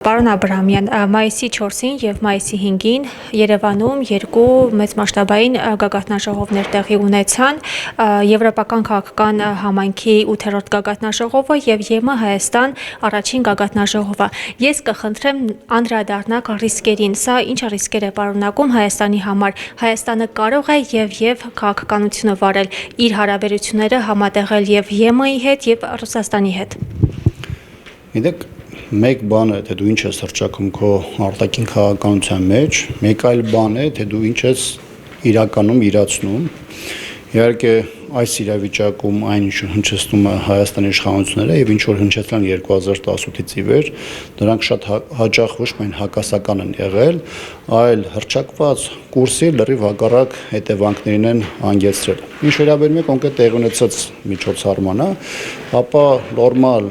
Պարոն Աբրահամյան, մայիսի 4-ին և մայիսի 5-ին Երևանում երկու մեծ մասշտաբային գագաթնաժողովներ տեղի ունեցան, Եվրոպական քաղաքական համայնքի 8-րդ գագաթնաժողովը և ԵՄ Հայաստան առաջին գագաթնաժողովը։ Ես կխնդրեմ անդրադառնալ ռիսկերին, սա ինչ ռիսկեր է պարունակում Հայաստանի համար։ Հայաստանը կարող է և քաղաքականությունը վարել, իր հարաբերությունները համատեղել և ԵՄ-ի հետ և Ռուսաստանի հետ։ Գիտեք, մեկ բան է, թե դու ինչ ես հռչակում քո արտաքին քաղաքականության մեջ, մեկ այլ բան է, թե դու ինչ ես իրականում իրացնում։ Իհարկե, այս իրավիճակում այն ինչ հնչեցնում է Հայաստանի իշխանությունները եւ ինչ որ հնչեցան 2018-ից ի վեր, դրանք շատ հաճախ ոչ միայն հակասական են եղել, այլ հռչակված կուրսի լրիվ հակառակ հետևանքներին են հանգեցրել։ Ինչ վերաբերում է կոնկրետ տեղի ունեցած միջոցառմանը, ապա նորմալ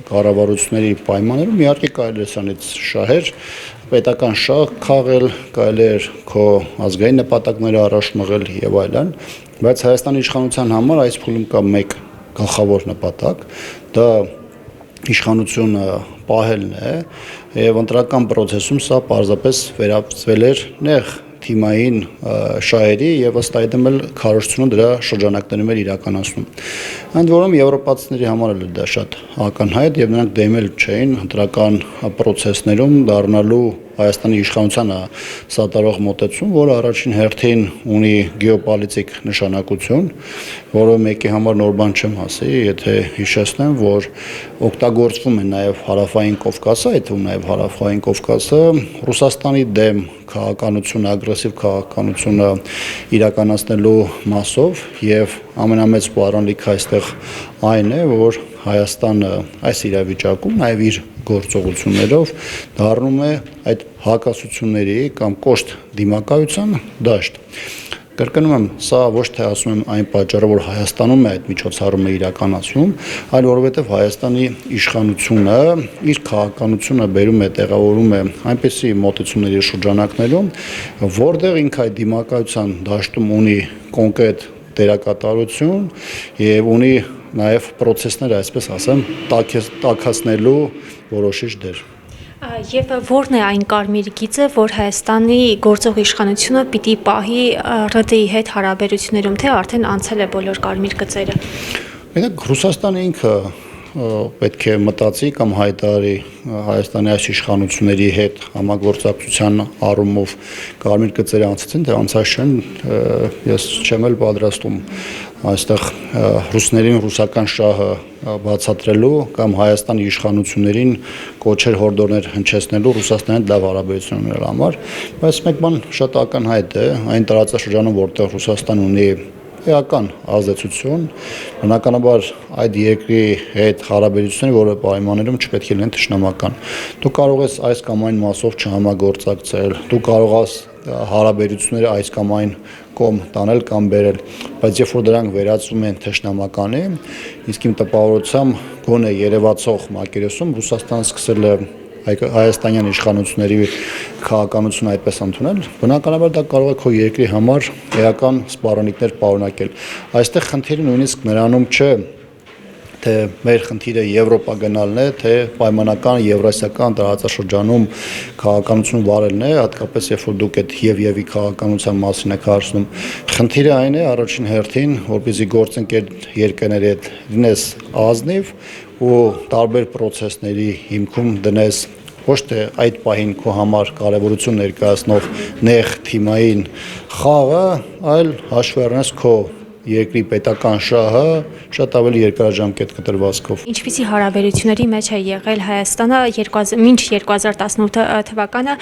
կառավարությունների պայմաններում իհարկե կարելի է սրանից շահեր, պետական շահ քաղել, կարելի է քո ազգային նպատակները առաջ մղել եւ այլն, բայց Հայաստանի իշխանության համար այս փուլում կա մեկ գլխավոր նպատակ, դա իշխանությունը պահելն է եւ ընտրական process-ում սա պարզապես վերածվել էր նեղ թիմային շահերի եւ ըստ այդմ էլ քարոզությունը դրա շրջանակներում էր իրականացնում։ Ընդ որում եվրոպացիների համար էլ դա շատ ակնհայտ եւ նրանք դեմել չէին ընտրական process-ներում դառնալու Հայաստանի իշխանությանը սատարող մոտեցում, որը առաջին հերթին ունի գեոպոլիտիկ նշանակություն, որը մեկի համար նոր բան չեմ ասի, եթե հիշեցնեմ, որ օգտագործվում է նաև հարավային Կովկասը, այդ ու նաև հարավային Կովկասը Ռուսաստանի դեմ քաղաքականությունը, ագրեսիվ քաղաքականությունը իրականացնելու մասով եւ ամենամեծ պարանիքը այստեղ այն է, որ Հայաստանը այս իրավիճակում նաև իր գործողություններով դառնում է այդ հակասությունների կամ կոշտ դիմակայության դաշտ։ Կրկնում եմ, սա ոչ թե ասում եմ այն պատճառով, որ Հայաստանում է այդ միջոցառումը իրականացում, այլ որովհետև Հայաստանի իշխանությունը իր քաղաքականությունը բերում է, տեղավորում է այնպիսի մոտեցումների շրջանակներում, որտեղ ինքը այդ դիմակայության դաշտում ունի կոնկրետ դերակատարություն եւ ունի նաև process-ները, այսպես ասեմ, տաքացնելու որոշիչ դեր։ Եվ որն է այն կարմիր գիծը, որ Հայաստանի գործող իշխանությունը պիտի պահի ՌԴ-ի հետ հարաբերություններում, թե արդեն անցել է բոլոր կարմիր գծերը։ Գիտեք, Ռուսաստանը ինքը պետք է մտածի կամ հայտարարի Հայաստանի այս իշխանությունների հետ համագործակցության առումով կարմիր գծերը անցեցին, թե անցած չեն, ես չեմ էլ պատրաստում այստեղ ռուսներին ռուսական շահը բացատրելու կամ Հայաստանի իշխանություններին կոչեր հորդորներ հնչեցնելու Ռուսաստանի լավ հարաբերություն ունենալու համար, բայց մեկ բան շատ ակնհայտ է, այն տարածաշրջանում, որտեղ Ռուսաստանը ունի էական ազդեցություն, բնականաբար այդ երկրի հետ հարաբերությունները որևէ պայմաններում չպետք է լինեն թշնամական։ Դու կարող ես այս կամ այն մասով չհամագործակցել, դու կարող ես հարաբերությունները այս կամ այն կողմ տանել կամ բերել, բայց երբ որ դրանք վերածվում են թշնամականի, իսկ իմ տպավորությամբ գոնե երևացող մակերեսում Ռուսաստանը սկսել է հայաստանյան իշխանությունների քաղաքականությունը այդպես ընդունել, բնականաբար դա կարող է քո երկրի համար էական սպառնալիքներ պարունակել։ Այստեղ խնդիրը նույնիսկ նրանում չէ, թե մեր խնդիրը Եվրոպա գնալն է, թե պայմանական եվրասիական տարածաշրջանում քաղաքականություն վարելն է, հատկապես երբ որ դուք այդ եւ-ի քաղաքականության մասին եք հարցնում։ Խնդիրը այն է առաջին հերթին, որպեսզի գործընկեր երկրների հետ լինես ազնիվ ու տարբեր process-ների հիմքում դնես ոչ թե այդ պահին քո համար կարևորություն ներկայացնող նեղ թիմային խաղը, այլ հաշվի առնես քո երկրի պետական շահը շատ ավելի երկարաժամկետ կտրվածքով։ Ինչպիսի հարաբերությունների մեջ է եղել Հայաստանը մինչ 2018 թվականը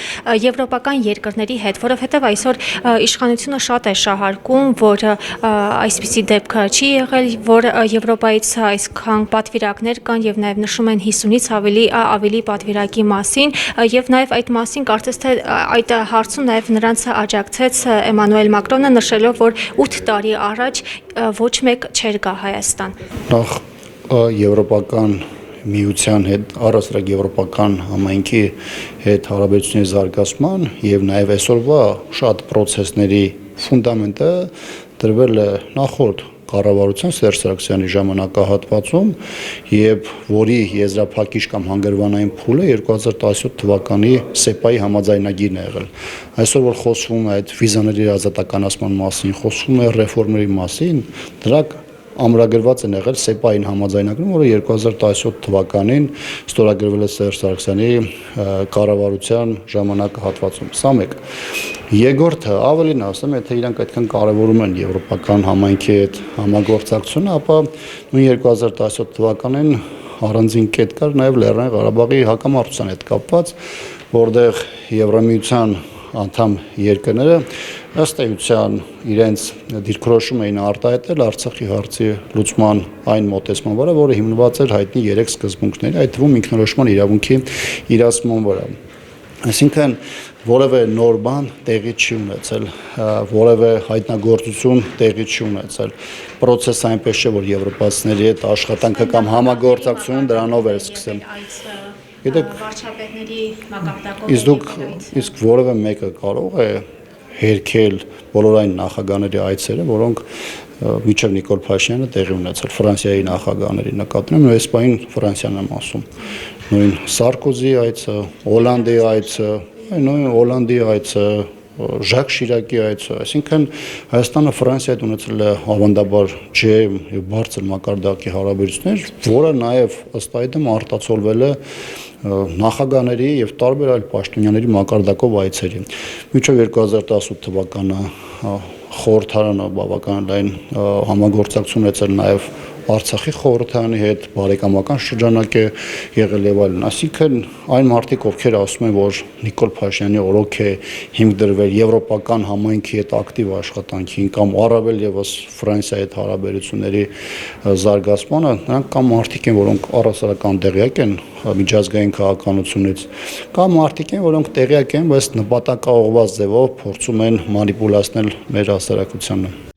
եվրոպական երկրների հետ, որովհետև այսօր իշխանությունը շատ է շահարկում, որ այսպիսի դեպք չի եղել, որ Եվրոպայից այսքան պատվիրակներ կան եւ նաեւ նշում են 50-ից ավելի պատվիրակի մասին եւ նաեւ այդ մասին կարծես թե այդ հարցում նաեւ նրանց աջակցեց Էմանուել Մակրոնը, նշելով, որ 8 տարի առաջ ոչ մեկ չէր գա Հայաստան։ Նախ եվրոպական միության հետ, առասարակ եվրոպական համայնքի հետ հարաբերությունների զարգացման եւ նաեւ այսօրվա շատ process-ների ֆունդամենտը դրվել է նախորդ կառավարության Սերժ Սարգսյանի ժամանակահատվածում եւ որի եզրափակիչ կամ հանգրվանային փուլը 2017 թվականի ՍԵՊԱ-ի համաձայնագիրն է եղել։ Այսօր որ խոսվում է այդ վիզաների ազատականացման մասին, խոսվում է ռեֆորմերի մասին, դրանք ամրագրված են եղել ՍԵՊԱ-ին համաձայնագրում, որը 2017 թվականին ստորագրվել է Սերժ Սարգսյանի կառավարության ժամանակահատվածում։ Սա մեկ։ Երկրորդը, ավելին ասեմ, եթե իրանք այդքան կարևորում են եվրոպական համայնքի հետ համագործակցությունը, ապա նույն 2017 թվականին առանձին կետ կար նաև Լեռնային Ղարաբաղի հակամարտության հետ կապված, որտեղ Եվրամիության անդամ երկրները ըստ էության իրենց դիրքորոշում էին արտահայտել Արցախի հարցի լուծման այն մոտեցման վրա, որը հիմնված էր հայտնի 3 սկզբունքների, այդ թվում ինքնորոշման իրավունքի իրացման վրա։ Այսինքն որևէ նոր բան տեղի չի ունեցել, որևէ հայտնագործություն տեղի չի ունեցել։ Պրոցեսը այնպես չէ, որ եվրոպացիների հետ աշխատանքը կամ համագործակցությունը դրանով էր սկսել։ Վարչապետների մակարդակով իսկ որևէ մեկը կարող է հերքել բոլոր այն նախագահների այցերը, որոնք միջև Նիկոլ Փաշինյանը տեղի ունեցել Ֆրանսիայի նախագահների նկատմամբ, նույն Իսպանիային Ֆրանսիան եմ ասում, նույն Սարկոզի այցը, Հոլանդիայի այցը, նույն Հոլանդիայի այցը, Ժակ Շիրակի այցը, այսինքն Հայաստանը Ֆրանսիայի հետ ունեցել է ավանդաբար ջերմ եւ բարձր մակարդակի հարաբերություններ, որը նաեւ ըստ այդմ արտացոլվել է նախագահների եւ տարբեր այլ պաշտոնյաների մակարդակով այցերի։ Մինչև 2018 թվականը խորհրդարանը բավական լայն համագործակցություն ունեցել նաեւ Արցախի խորհրդարանի հետ բարեկամական շրջանակ է եղել եւ այլն։ Այսինքն այն մարդիկ, ովքեր ասում են, որ Նիկոլ Փաշինյանի օրոք է հիմք դրվել եվրոպական համայնքի հետ ակտիվ աշխատանքին կամ առավել եւս Ֆրանսիայի հետ հարաբերությունների զարգացմանը, նրանք կամ մարդիկ են, որոնք առասարական տեղյակ են միջազգային քաղաքականությունից, կամ մարդիկ են, որոնք տեղյակ են, բայց նպատակաուղղված ձևով փորձում են մանիպուլացնել մեր հասարակությանը։